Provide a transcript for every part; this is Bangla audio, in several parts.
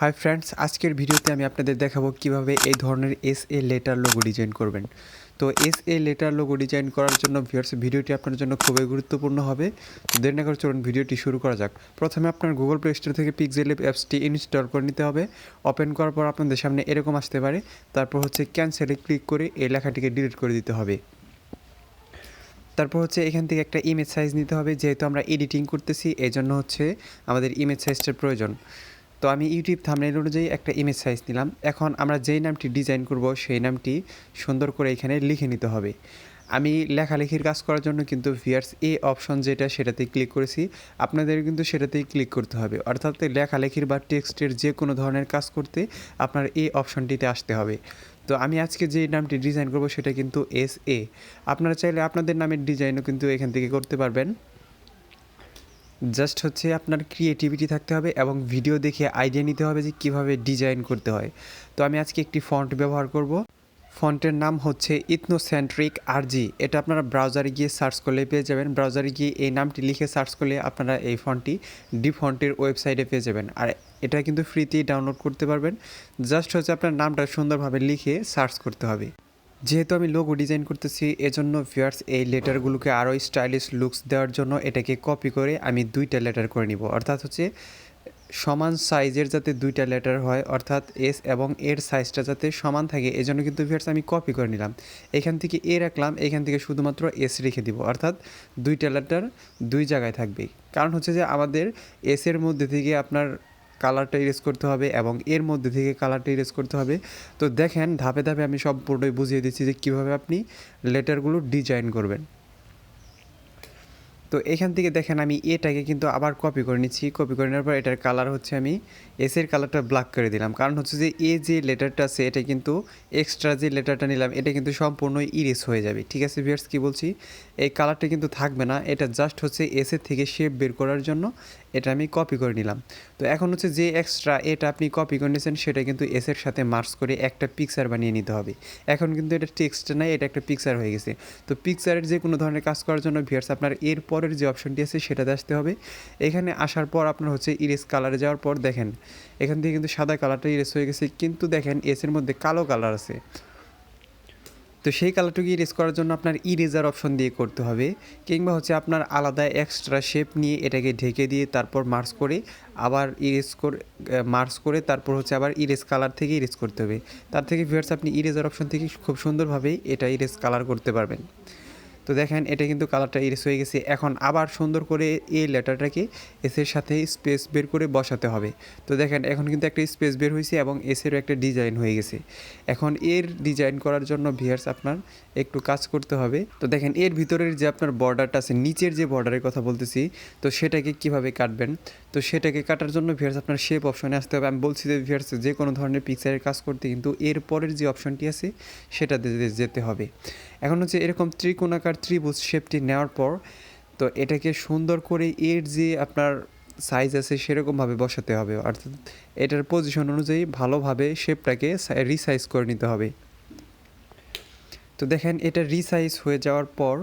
হাই ফ্রেন্ডস, আজকের ভিডিওতে আমি আপনাদের দেখাবো কিভাবে এই ধরনের এসএ লেটার লোগো ডিজাইন করবেন। তো এসএ লেটার লোগো ডিজাইন করার জন্য ভিউয়ার্স ভিডিওটি আপনার জন্য খুবই গুরুত্বপূর্ণ হবে। তো দেরি না করে চলুন ভিডিওটি শুরু করা যাক। প্রথমে আপনার গুগল প্লে স্টোর থেকে পিক্সেলল্যাব অ্যাপসটি ইনস্টল করে নিতে হবে। ওপেন করার পর আপনাদের সামনে এরকম আসতে পারে। তারপর ক্যান্সেলে ক্লিক করে এই লেখাটিকে ডিলিট করে দিতে হবে। তারপর এখান থেকে একটা ইমেজ সাইজ নিতে হবে। যেহেতু আমরা এডিটিং করতেছি এই জন্য আমাদের ইমেজ সাইজটার প্রয়োজন। তো আমি ইউটিউব থাম্বনেল অনুযায়ী একটা ইমেজ সাইজ নিলাম। এখন আমরা যেই নামটি ডিজাইন করব সেই নামটি সুন্দর করে এখানে লিখে নিতে হবে। আমি লেখালেখির কাজ করার জন্য কিন্তু ভিউয়ার্স এই অপশন যেটা সেটাতেই ক্লিক করেছি, আপনাদের কিন্তু সেটাতেই ক্লিক করতে হবে। অর্থাৎ লেখালেখির বা টেক্সটের যে কোনো ধরনের কাজ করতে আপনার এই অপশনটিতে আসতে হবে। তো আমি আজকে যে নামটি ডিজাইন করব সেটা কিন্তু এসএ। আপনারা চাইলে আপনাদের নামের ডিজাইনও কিন্তু এখান থেকে করতে পারবেন। জাস্ট আপনার ক্রিয়েটিভিটি থাকতে হবে এবং ভিডিও দেখে আইডিয়া নিতে হবে যে কীভাবে ডিজাইন করতে হয়। তো আমি আজকে একটি ফন্ট ব্যবহার করব। ফন্টের নাম ইথনোসেন্ট্রিক আরজি। এটা আপনারা ব্রাউজারে গিয়ে সার্চ করলে পেয়ে যাবেন। ব্রাউজারে গিয়ে এই নামটি লিখে সার্চ করলে আপনারা এই ফন্টটি ফন্টের ওয়েবসাইটে পেয়ে যাবেন। আর এটা কিন্তু ফ্রিতেই ডাউনলোড করতে পারবেন। জাস্ট আপনার নামটা সুন্দরভাবে লিখে সার্চ করতে হবে। যেহেতু আমি লোগো ডিজাইন করতেছি এজন্য ভিউয়ার্স এই লেটারগুলোকে আরও স্টাইলিশ লুকস দেওয়ার জন্য এটাকে কপি করে আমি দুইটা লেটার করে নিব। অর্থাৎ সমান সাইজের যাতে দুইটা লেটার হয়, অর্থাৎ এস এবং এর সাইজটা যাতে সমান থাকে এজন্য কিন্তু ভিউয়ার্স আমি কপি করে নিলাম। এখান থেকে এ রাখলাম, এখান থেকে শুধুমাত্র এস রেখে দিব। অর্থাৎ দুইটা লেটার দুই জায়গায় থাকবে। কারণ যে আমাদের এসের মধ্যে থেকে আপনার কালারটা ইরেজ করতে হবে এবং এর মধ্যে থেকে কালারটা ইরেজ করতে হবে। তো দেখেন ধাপে ধাপে আমি সম্পূর্ণই বুঝিয়ে দিচ্ছি যে কীভাবে আপনি লেটারগুলো ডিজাইন করবেন। তো এখান থেকে দেখেন আমি এটাকে কিন্তু আবার কপি করে নিচ্ছি। কপি করে নেওয়ার পর এটার কালার আমি এসের কালারটা ব্ল্যাক করে দিলাম। কারণ যে যে লেটারটা আছে এটা কিন্তু এক্সট্রা যে লেটারটা নিলাম এটা কিন্তু সম্পূর্ণই ইরেজ হয়ে যাবে। ঠিক আছে ভিউয়ার্স, কী বলছি, এই কালারটা কিন্তু থাকবে না। এটা জাস্ট এসের থেকে শেপ বের করার জন্য এটা আমি কপি করে নিলাম। তো এখন যে এক্সট্রা এটা আপনি কপি করে নিয়েছেন সেটা কিন্তু এসের সাথে মার্চ করে একটা পিকচার বানিয়ে নিতে হবে। এখন কিন্তু এটা টেক্সট নাই, এটা একটা পিকচার হয়ে গেছে। তো পিকচারের যে কোনো ধরনের কাজ করার জন্য ভিউয়ার্স আপনার এর পরের যে অপশনটি আছে সেটাতে আসতে হবে। এখানে আসার পর আপনার ইরেজ কালারে যাওয়ার পর দেখেন এখান থেকে কিন্তু সাদা কালারটা ইরেজ হয়ে গেছে, কিন্তু দেখেন এসের মধ্যে কালো কালার আছে। তো সেই কালারটাকে ইরেজ করার জন্য আপনার ইরেজার অপশন দিয়ে করতে হবে, কিংবা আপনার আলাদা এক্সট্রা শেপ নিয়ে এটাকে ঢেকে দিয়ে তারপর মার্চ করে আবার ইরেজ করে মার্চ করে তারপর আবার ইরেজ কালার থেকে ইরেজ করতে হবে। তার থেকে ভিউয়ার্স আপনি ইরেজার অপশন থেকে খুব সুন্দরভাবে এটা ইরেজ কালার করতে পারবেন। তো দেখেন এটা কিন্তু কালারটা ইরেজ হয়ে গেছে। এখন আবার সুন্দর করে এই লেটারটাকে এসের সাথে স্পেস বের করে বসাতে হবে। তো দেখেন এখন কিন্তু একটা স্পেস বের হয়েছে এবং এসেরও একটা ডিজাইন হয়ে গেছে। এখন এর ডিজাইন করার জন্য ভিউয়ার্স আপনার একটু কাজ করতে হবে। তো দেখেন এর ভিতরের যে আপনার বর্ডারটা আছে, নিচের যে বর্ডারের কথা বলতেছি, তো সেটাকে কিভাবে কাটবেন। তো সেটাকে কাটার জন্য ভিউয়ার্স আপনার শেপ অপশনে আসতে হবে। আমি বলছি যে ভিউয়ার্স যে কোনো ধরনের পিকচারের কাজ করতে কিন্তু এর পরের যে অপশনটি আছে সেটাতে যেতে হবে। এখন এরকম ত্রিকোণাকার ত্রিভুজ শেপটি নেওয়ার পর তো এটাকে সুন্দর করে এর যে আপনার সাইজ আছে সেরকমভাবে বসাতে হবে। অর্থাৎ এটার পজিশন অনুযায়ী ভালোভাবে শেপটাকে রিসাইজ করে নিতে হবে। তো দেখেন এটা রিসাইজ হয়ে যাওয়ার পর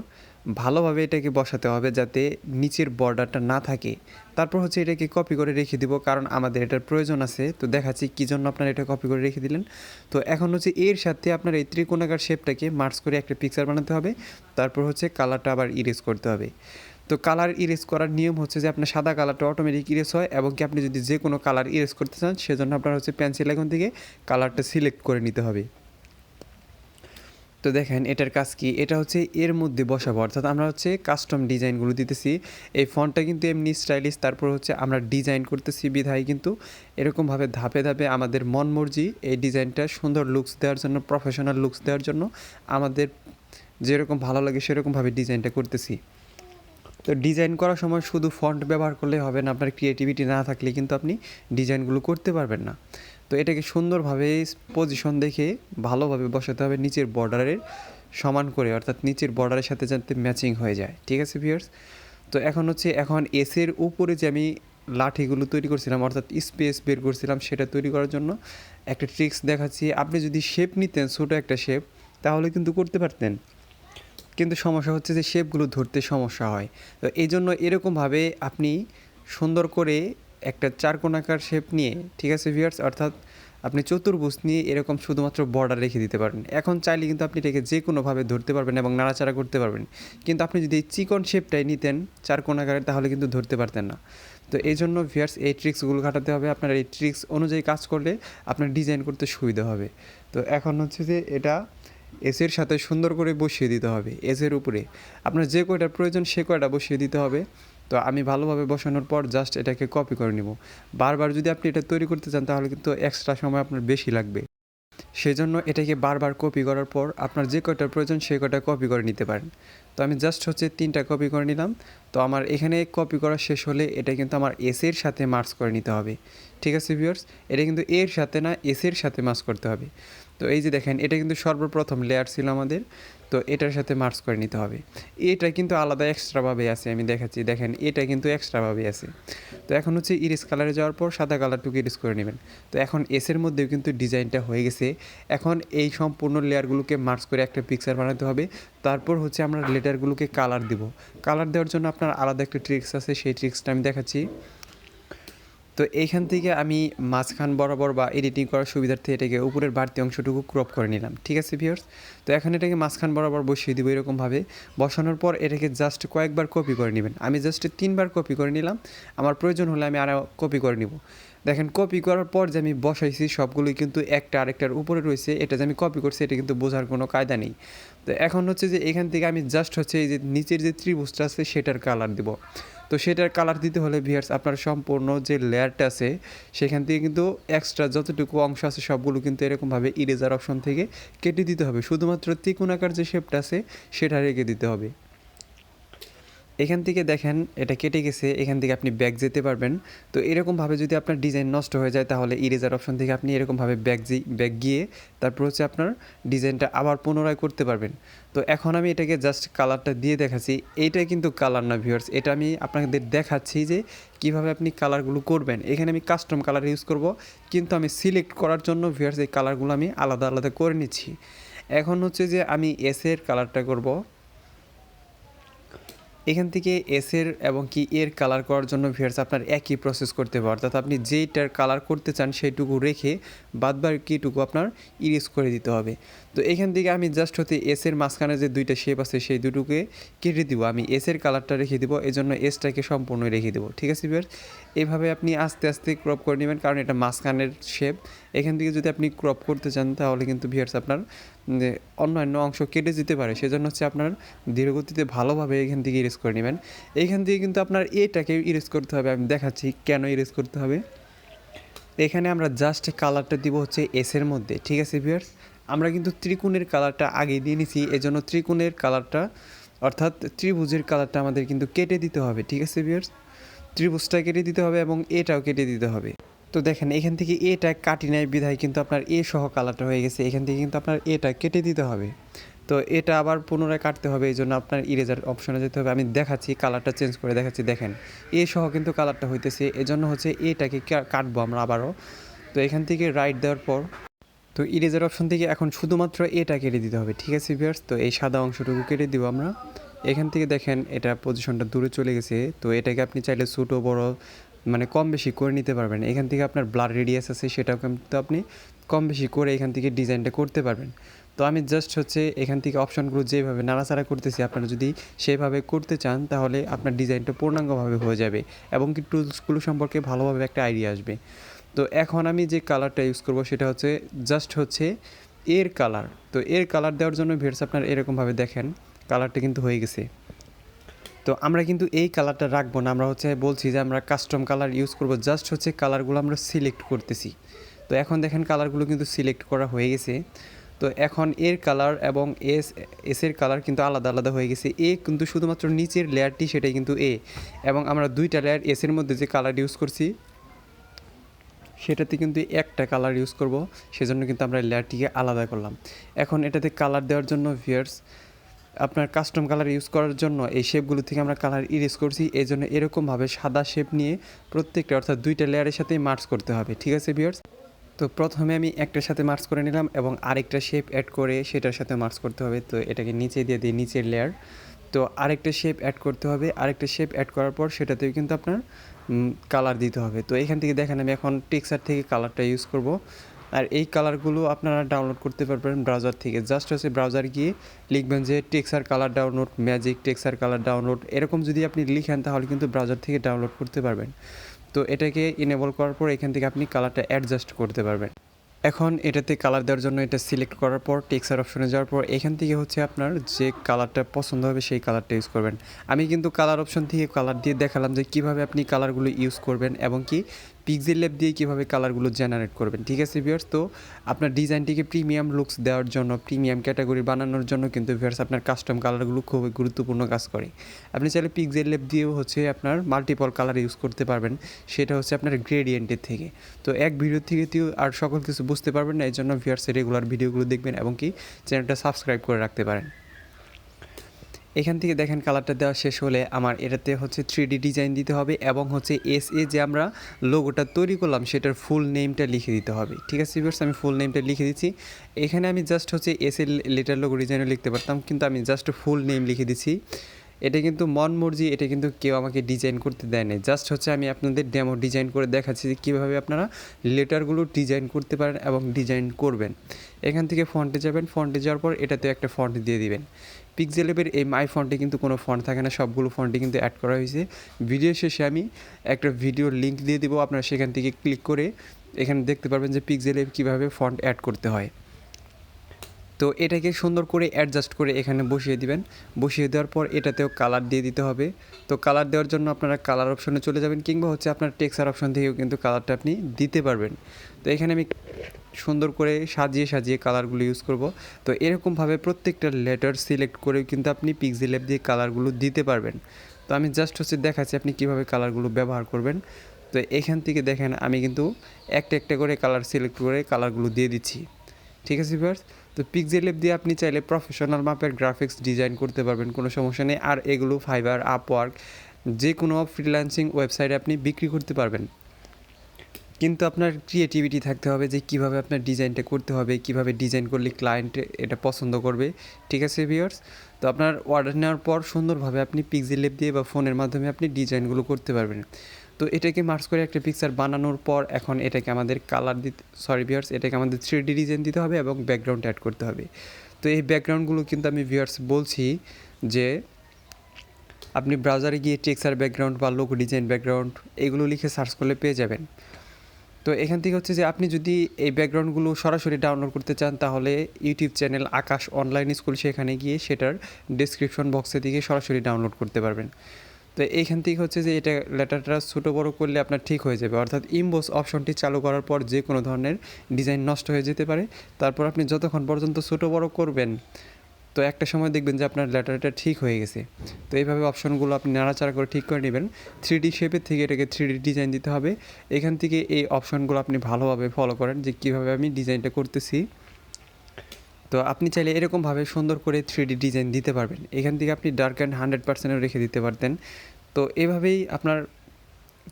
ভালোভাবে এটাকে বসাতে হবে যাতে নিচের বর্ডারটা না থাকে। তারপর এটাকে কপি করে রেখে দিব, কারণ আমাদের এটার প্রয়োজন আছে। তো দেখাচ্ছি কী জন্য আপনারা এটা কপি করে রেখে দিলেন। তো এখন এর সাথে আপনার এই ত্রিকোণাকার শেপটাকে মার্চ করে একটা পিকচার বানাতে হবে। তারপর কালারটা আবার ইরেজ করতে হবে। তো কালার ইরেজ করার নিয়ম যে আপনার সাদা কালারটা অটোমেটিক ইরেজ হয়, এবং কি আপনি যদি যে কোনো কালার ইরেজ করতে চান সেজন্য আপনার পেন্সিল আইকন থেকে কালারটা সিলেক্ট করে নিতে হবে। তো দেখেন এটার কাজ কি, এটা এর মধ্যে বসাবো। অর্থাৎ আমরা কাস্টম ডিজাইনগুলো দিতেছি। এই ফন্টটা কিন্তু এমনি স্টাইলিশ, তারপর আমরা ডিজাইন করতেছি বিধায় কিন্তু এরকমভাবে ধাপে ধাপে আমাদের মন মর্জি এই ডিজাইনটা সুন্দর লুকস দেওয়ার জন্য, প্রফেশনাল লুকস দেওয়ার জন্য আমাদের যেরকম ভালো লাগে সেরকমভাবে ডিজাইনটা করতেছি। তো ডিজাইন করার সময় শুধু ফন্ট ব্যবহার করলে হবে না, আপনার ক্রিয়েটিভিটি না থাকলে কিন্তু আপনি ডিজাইনগুলো করতে পারবেন না। তো এটাকে সুন্দরভাবে পজিশন দেখে ভালোভাবে বসাতে হবে নিচের বর্ডারের সমান করে, অর্থাৎ নিচের বর্ডারের সাথে যাতে ম্যাচিং হয়ে যায়। ঠিক আছে ভিউয়ার্স, তো এখন এখন এসের উপরে যে আমি লাঠিগুলো তৈরি করছিলাম, অর্থাৎ স্পেস বের করছিলাম, সেটা তৈরি করার জন্য একটা ট্রিক্স দেখাচ্ছি। আপনি যদি শেপ নিতেন, ছোটো একটা শেপ, তাহলে কিন্তু করতে পারতেন, কিন্তু সমস্যা যে শেপগুলো ধরতে সমস্যা হয়। তো এই জন্য এরকমভাবে আপনি সুন্দর করে একটা চারকোণাকার শেপ নিয়ে, ঠিক আছে ভিউয়ার্স, অর্থাৎ আপনি চতুর্ভুজ নিয়ে এরকম শুধুমাত্র বর্ডার রেখে দিতে পারেন। এখন চাইলে কিন্তু আপনি এটাকে যে কোনোভাবে ধরতে পারবেন এবং নাড়াচাড়া করতে পারবেন, কিন্তু আপনি যদি এই চিকন শেপটাই নিতেন চারকোণাকারের তাহলে কিন্তু ধরতে পারতেন না। তো এই জন্য ভিউয়ার্স এই ট্রিক্সগুলো খাটাতে হবে, আপনার এই ট্রিক্স অনুযায়ী কাজ করলে আপনার ডিজাইন করতে সুবিধা হবে। তো এখন হচ্ছে যে এটা এসের সাথে সুন্দর করে বসিয়ে দিতে হবে, এসের উপরে আপনার যে কয়টার প্রয়োজন সে কয়টা বসিয়ে দিতে হবে। তো আমি ভালোভাবে বসানোর পর জাস্ট এটাকে কপি করে নিব। বারবার যদি আপনি এটা তৈরি করতে চান তাহলে কিন্তু এক্সট্রা সময় আপনার বেশি লাগবে। সেজন্য এটাকে বারবার কপি করার পর আপনার যে কয়টার প্রয়োজন সেই কয়টা কপি করে নিতে পারেন। তো আমি জাস্ট হচ্ছে 3টা কপি করে নিলাম। তো আমার এখানে কপি করা শেষ হলে এটা কিন্তু আমার এসের সাথে মার্চ করে নিতে হবে, ঠিক আছে ভিউয়ার্স। এটা কিন্তু এর সাথে না, এসের সাথে মার্চ করতে হবে। তো এই যে দেখেন এটা কিন্তু সর্বপ্রথম লেয়ার ছিল আমাদের, তো এটার সাথে মার্চ করে নিতে হবে। এটা কিন্তু আলাদা এক্সট্রাভাবে আছে, আমি দেখাচ্ছি, দেখেন এটা কিন্তু এক্সট্রাভাবে আছে। তো এখন হচ্ছে ইরেজ কালারে যাওয়ার পর সাদা কালারটুকু ইরেজ করে নেবেন। তো এখন এসের মধ্যেও কিন্তু ডিজাইনটা হয়ে গেছে। এখন এই সম্পূর্ণ লেয়ারগুলোকে মার্চ করে একটা পিকচার বানাতে হবে। তারপর হচ্ছে আমরা লেটারগুলোকে কালার দিব। কালার দেওয়ার জন্য আপনার আলাদা একটা ট্রিক্স আছে, সেই ট্রিক্সটা আমি দেখাচ্ছি। তো এইখান থেকে আমি মাঝখান বরাবর বা এডিটিং করার সুবিধার্থে এটাকে উপরের বাড়তি অংশটুকু ক্রপ করে নিলাম, ঠিক আছে ভিউয়ার্স। তো এখন এটাকে মাঝখান বরাবর বসিয়ে দিব এরকমভাবে। বসানোর পর এটাকে জাস্ট কয়েকবার কপি করে নেবেন। আমি জাস্ট 3বার কপি করে নিলাম, আমার প্রয়োজন হলে আমি আরও কপি করে নিব। দেখেন কপি করার পর যে আমি বসাইছি সবগুলোই কিন্তু একটা আরেকটার উপরে রয়েছে, এটা যে আমি কপি করছি এটা কিন্তু বোঝার কোনো কায়দা নেই। তো এখন হচ্ছে যে এখান থেকে আমি জাস্ট হচ্ছে এই যে নিচের যে ত্রিভুজটা আছে সেটার কালার দিব। তো সেটার কালার দিতে হলে ভিউয়ার্স আপনার সম্পূর্ণ যে লেয়ারটা আছে সেখান থেকে কিন্তু এক্সট্রা যতটুকু অংশ আছে সবগুলো কিন্তু এরকমভাবে ইরেজার অপশন থেকে কেটে দিতে হবে, শুধুমাত্র ত্রিকোণাকার যে শেপটা আছে সেটা রেখে দিতে হবে। এখান থেকে দেখেন এটা কেটে গেছে, এখান থেকে আপনি ব্যাক যেতে পারবেন। তো এরকমভাবে যদি আপনার ডিজাইন নষ্ট হয়ে যায় তাহলে ইরেজার অপশন থেকে আপনি এরকমভাবে ব্যাক গিয়ে তারপর হচ্ছে আপনার ডিজাইনটা আবার পুনরায় করতে পারবেন। তো এখন আমি এটাকে জাস্ট কালারটা দিয়ে দেখাচ্ছি, এইটাই কিন্তু কালার না ভিউয়ার্স, এটা আমি আপনাদের দেখাচ্ছি যে কীভাবে আপনি কালারগুলো করবেন। এখানে আমি কাস্টম কালার ইউজ করব, কিন্তু আমি সিলেক্ট করার জন্য ভিউয়ার্স এই কালারগুলো আমি আলাদা আলাদা করে নিচ্ছি। এখন হচ্ছে যে আমি এসের কালারটা করব। এখান থেকে এসের এবং কি এর কালার করার জন্য ভিউয়ার্স আপনার একই প্রসেস করতে হবে, অর্থাৎ আপনি যেইটার কালার করতে চান সেইটুকু রেখে বাদবাকিটুকু আপনার ইরেজ করে দিতে হবে। তো এখান থেকে আমি জাস্ট হতে এসের মাঝখানে যে দুইটা শেপ আছে সেই দুটোকে কেটে দিব, আমি এসের কালারটা রেখে দিব, এই জন্য এসটাকে সম্পূর্ণ রেখে দেবো, ঠিক আছে ভিউয়ার্স। এইভাবে আপনি আস্তে আস্তে ক্রপ করে নেবেন, কারণ এটা মাঝখানের শেপ। এখান থেকে যদি আপনি ক্রপ করতে চান তাহলে কিন্তু ভিউয়ার্স আপনার অন্যান্য অংশ কেটে যেতে পারে, সেজন্য হচ্ছে আপনার ধীরগতিতে ভালোভাবে এখান থেকে ইরেজ করে নেবেন। এইখান থেকে কিন্তু আপনার এটাকে ইরেজ করতে হবে, আমি দেখাচ্ছি কেন ইরেজ করতে হবে। এখানে আমরা জাস্ট কালারটা দিব হচ্ছে এসের মধ্যে, ঠিক আছে ভিউয়ার্স। আমরা কিন্তু ত্রিকোণের কালারটা আগে দিয়ে নিছি, এজন্য ত্রিকোণের কালারটা অর্থাৎ ত্রিভুজের কালারটা আমাদের কিন্তু কেটে দিতে হবে, ঠিক আছে ভিউয়ার্স। ত্রিভুজটা কেটে দিতে হবে এবং এটাও কেটে দিতে হবে। তো দেখেন এখান থেকে এটা কাটি নাই বিধায় কিন্তু আপনার এ সহ কালারটা হয়ে গেছে, এখান থেকে কিন্তু আপনার এটা কেটে দিতে হবে। তো এটা আবার পুনরায় কাটতে হবে, এই জন্য আপনার ইরেজার অপশনে যেতে হবে। আমি দেখাচ্ছি, কালারটা চেঞ্জ করে দেখাচ্ছি, দেখেন এ সহ কিন্তু কালারটা হইতেছে, এজন্য হচ্ছে এটাকে কাটবো আমরা আবারও। তো এখান থেকে রাইট দেওয়ার পর তো ইরেজার অপশন থেকে এখন শুধুমাত্র এটা কেটে দিতে হবে, ঠিক আছে ভিউয়ার্স। তো এই সাদা অংশটুকু কেটে দিব আমরা। এখান থেকে দেখেন এটা পজিশনটা দূরে চলে গেছে, তো এটাকে আপনি চাইলে ছোটো বড় মানে কম বেশি করে নিতে পারবেন। এখান থেকে আপনার ব্লার রেডিয়াস আছে সেটাও কিন্তু আপনি কম বেশি করে এখান থেকে ডিজাইনটা করতে পারবেন। তো আমি জাস্ট হচ্ছে এখান থেকে অপশানগুলো যেভাবে নাড়াচাড়া করতেছি আপনারা যদি সেভাবে করতে চান তাহলে আপনার ডিজাইনটা পূর্ণাঙ্গভাবে হয়ে যাবে এবং কি টুলসগুলো সম্পর্কে ভালোভাবে একটা আইডিয়া আসবে। তো এখন আমি যে কালারটা ইউজ করব সেটা হচ্ছে জাস্ট হচ্ছে এর কালার। তো এর কালার দেওয়ার জন্য ভিউয়ার্স আপনার এরকমভাবে দেখেন কালারটা কিন্তু হয়ে গেছে। তো আমরা কিন্তু এই কালারটা রাখবো না, আমরা হচ্ছে বলছি যে আমরা কাস্টম কালার ইউজ করব, জাস্ট হচ্ছে কালারগুলো আমরা সিলেক্ট করতেছি। তো এখন দেখেন কালারগুলো কিন্তু সিলেক্ট করা হয়ে গেছে। তো এখন এর কালার এবং এসের কালার কিন্তু আলাদা আলাদা হয়ে গেছে। এ কিন্তু শুধুমাত্র নিচের লেয়ারটি সেটাই কিন্তু এ, এবং আমরা দুইটা লেয়ার এসের মধ্যে যে কালার ইউজ করছি সেটাতে কিন্তু একটা কালার ইউজ করব, সেজন্য কিন্তু আমরা লেয়ারটিকে আলাদা করলাম। এখন এটাতে কালার দেওয়ার জন্য ভিউয়ার্স আপনার কাস্টম কালার ইউজ করার জন্য এই শেপগুলো থেকে আমরা কালার ইরেজ করছি, এই জন্য এরকমভাবে সাদা শেপ নিয়ে প্রত্যেকটা অর্থাৎ দুইটা লেয়ারের সাথেই মার্চ করতে হবে, ঠিক আছে ভিউয়ার্স। তো প্রথমে আমি একটার সাথে মার্চ করে নিলাম এবং আরেকটা শেপ অ্যাড করে সেটার সাথে মার্চ করতে হবে। তো এটাকে নিচে দিয়ে দিই নিচের লেয়ার। তো আরেকটা শেপ অ্যাড করতে হবে, আরেকটা শেপ অ্যাড করার পর সেটাতেও কিন্তু আপনার কালার দিতে হবে। তো এখান থেকে দেখেন আমি এখন টেক্সচার থেকে কালারটা ইউজ করব। আর এই কালারগুলো আপনারা ডাউনলোড করতে পারবেন ব্রাউজার থেকে। জাস্ট হচ্ছে ব্রাউজার গিয়ে লিখবেন যে texture colour download, magic texture colour download, এরকম যদি আপনি লিখেন তাহলে কিন্তু ব্রাউজার থেকে ডাউনলোড করতে পারবেন। তো এটাকে ইনেবল করার পর এখান থেকে আপনি কালারটা অ্যাডজাস্ট করতে পারবেন। এখন এটাতে কালার দেওয়ার জন্য এটা সিলেক্ট করার পর টেক্সচার অপশনে যাওয়ার পর এখান থেকে হচ্ছে আপনার যে কালারটা পছন্দ হবে সেই কালারটা ইউজ করবেন। আমি কিন্তু কালার অপশন থেকে কালার দিয়ে দেখালাম যে কীভাবে আপনি কালারগুলো ইউজ করবেন এবং কি পিক্সেলল্যাব দিয়ে কীভাবে কালারগুলো জেনারেট করবেন। ঠিক আছে ভিউয়ার্স, তো আপনার ডিজাইনটিকে প্রিমিয়াম লুকস দেওয়ার জন্য, প্রিমিয়াম ক্যাটাগরি বানানোর জন্য কিন্তু ভিউয়ার্স আপনার কাস্টম কালারগুলো খুবই গুরুত্বপূর্ণ কাজ করে। আপনি চাইলে পিক্সেলল্যাব দিয়েও হচ্ছে আপনার মাল্টিপল কালার ইউজ করতে পারবেন, সেটা হচ্ছে আপনার গ্রেডিয়েন্টের থেকে। তো এক ভিডিও থেকে আর সকল কিছু বুঝতে পারবেন না, এই জন্য ভিউয়ার্স রেগুলার ভিডিওগুলো দেখবেন এবং কি চ্যানেলটা সাবস্ক্রাইব করে রাখতে পারেন। এখান থেকে দেখেন কালারটা দেওয়া শেষ হলে আমার এটাতে হচ্ছে 3D ডিজাইন দিতে হবে এবং হচ্ছে যে আমরা লোগোটা তৈরি করলাম সেটার ফুল নেমটা লিখে দিতে হবে। ঠিক আছে ভিউয়ার্স, আমি ফুল নেমটা লিখে দিচ্ছি। এখানে আমি জাস্ট হচ্ছে এর লেটার লোগো ডিজাইনও লিখতে পারতাম, কিন্তু আমি জাস্ট ফুল নেম লিখে দিচ্ছি। এটা কিন্তু মন মর্জি, এটা কিন্তু কেউ আমাকে ডিজাইন করতে দেয় না, জাস্ট হচ্ছে আমি আপনাদের ডেমো ডিজাইন করে দেখাচ্ছি যে কীভাবে আপনারা লেটারগুলো ডিজাইন করতে পারেন এবং ডিজাইন করবেন। এখান থেকে ফন্টে যাবেন, ফন্টে যাওয়ার পর এটাতে একটা ফন্ট দিয়ে দিবেন। পিক্সেলেবের এই মাই ফন্টে কিন্তু কোনো ফন্ট থাকে না, সবগুলো ফন্টে কিন্তু অ্যাড করা হয়েছে। ভিডিও শেষে আমি একটা ভিডিওর লিঙ্ক দিয়ে দেবো, আপনারা সেখান থেকে ক্লিক করে এখানে দেখতে পারবেন যে পিক্সেলেব কীভাবে ফন্ট অ্যাড করতে হয়। তো এটাকে সুন্দর করে অ্যাডজাস্ট করে এখানে বসিয়ে দিবেন। বসিয়ে দেওয়ার পর এটাতেও কালার দিয়ে দিতে হবে। তো কালার দেওয়ার জন্য আপনারা কালার অপশনে চলে যাবেন, কিংবা হচ্ছে আপনার টেক্সচার অপশন থেকেও কিন্তু কালারটা আপনি দিতে পারবেন। তো এখানে আমি সুন্দর করে সাজিয়ে সাজিয়ে কালারগুলো ইউজ করব। তো এরকমভাবে প্রত্যেকটা লেটার সিলেক্ট করেও কিন্তু আপনি পিক্সেলল্যাব দিয়ে কালারগুলো দিতে পারবেন। তো আমি জাস্ট হচ্ছে দেখাচ্ছি আপনি কীভাবে কালারগুলো ব্যবহার করবেন। তো এখান থেকে দেখেন আমি কিন্তু একটা একটা করে কালার সিলেক্ট করে কালারগুলো দিয়ে দিচ্ছি। ঠিক আছে ভিউয়ার্স, তো পিক্সেলল্যাব দিয়ে আপনি চাইলে প্রফেশনাল মাপের গ্রাফিক্স ডিজাইন করতে পারবেন, কোনো সমস্যা নেই। আর এগুলো ফাইবার, আপওয়ার্ক, যে কোনো ফ্রিল্যান্সিং ওয়েবসাইটে আপনি বিক্রি করতে পারবেন। কিন্তু আপনার ক্রিয়েটিভিটি থাকতে হবে যে কীভাবে আপনার ডিজাইনটা করতে হবে, কীভাবে ডিজাইন করলে ক্লায়েন্ট এটা পছন্দ করবে। ঠিক আছে ভিউয়ার্স, তো আপনার অর্ডার নেওয়ার পর সুন্দরভাবে আপনি পিক্সেলল্যাব দিয়ে বা ফোনের মাধ্যমে আপনি ডিজাইনগুলো করতে পারবেন। তো এটাকে মার্জ করে একটা পিকচার বানানোর পর এখন এটাকে আমাদের কালার দিতে, ভিউয়ার্স, এটাকে আমাদের 3D ডিজাইন দিতে হবে এবং ব্যাকগ্রাউন্ড অ্যাড করতে হবে। তো এই ব্যাকগ্রাউন্ডগুলো কিন্তু আমি ভিউয়ার্স বলছি যে আপনি ব্রাউজারে গিয়ে টেক্সচার ব্যাকগ্রাউন্ড বা লোগো ডিজাইন ব্যাকগ্রাউন্ড এগুলো লিখে সার্চ করলে পেয়ে যাবেন। তো এখান থেকে হচ্ছে যে আপনি যদি এই ব্যাকগ্রাউন্ডগুলো সরাসরি ডাউনলোড করতে চান তাহলে ইউটিউব চ্যানেল আকাশ অনলাইন স্কুল, সেখানে গিয়ে সেটার ডেসক্রিপশন বক্সে থেকে সরাসরি ডাউনলোড করতে পারবেন। তো এইখান থেকে হচ্ছে যে এটা লেটারটা ছোটো বড় করলে আপনার ঠিক হয়ে যাবে, অর্থাৎ ইমবোস অপশনটি চালু করার পর যে কোনো ধরনের ডিজাইন নষ্ট হয়ে যেতে পারে। তারপর আপনি যতক্ষণ পর্যন্ত ছোটো বড় করবেন তো একটা সময় দেখবেন যে আপনার লেটারটা ঠিক হয়ে গেছে। তো এইভাবে অপশনগুলো আপনি নাড়াচাড়া করে ঠিক করে নেবেন। 3D শেপের থেকে এটাকে 3D ডিজাইন দিতে হবে। এখান থেকে এই অপশনগুলো আপনি ভালোভাবে ফলো করেন যে কীভাবে আমি ডিজাইনটা করতেছি। তো আপনি চাইলে এরকমভাবে সুন্দর করে 3D ডিজাইন দিতে পারবেন। এখান থেকে আপনি ডার্ক অ্যান্ড 100%ও রেখে দিতে পারতেন। তো এভাবেই আপনার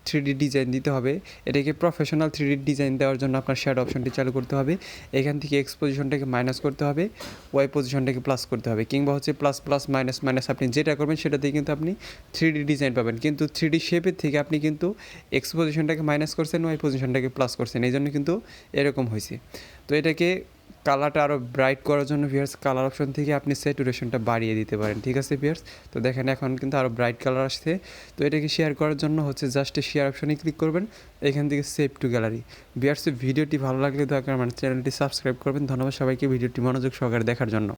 3D ডিজাইন দিতে হবে। এটাকে প্রফেশনাল 3D ডিজাইন দেওয়ার জন্য আপনার শ্যাডো অপশনটি চালু করতে হবে। এখান থেকে এক্স পজিশনটাকে মাইনাস করতে হবে, ওয়াই পজিশনটাকে প্লাস করতে হবে, কিংবা হচ্ছে প্লাস প্লাস মাইনাস মাইনাস আপনি যেটা করবেন সেটাতেই কিন্তু আপনি 3D ডিজাইন পাবেন। কিন্তু 3D শেপের থেকে আপনি কিন্তু এক্স পজিশনটাকে মাইনাস করছেন, ওয়াই পজিশনটাকে প্লাস করছেন, এই জন্য কিন্তু এরকম হয়েছে। তো এটাকে কালারটা আরও ব্রাইট করার জন্য ভিউয়ার্স কালার অপশন থেকে আপনি স্যাচুরেশনটা বাড়িয়ে দিতে পারেন। ঠিক আছে ভিউয়ার্স, তো দেখেন এখন কিন্তু আরও ব্রাইট কালার আসছে। তো এটাকে শেয়ার করার জন্য হচ্ছে জাস্ট শেয়ার অপশনে ক্লিক করবেন, এখান থেকে সেভ টু গ্যালারি। ভিউয়ার্স ভিডিওটি ভালো লাগলে দয়া করে আমার চ্যানেলটি সাবস্ক্রাইব করবেন। ধন্যবাদ সবাইকে ভিডিওটি মনোযোগ সহকারে দেখার জন্য।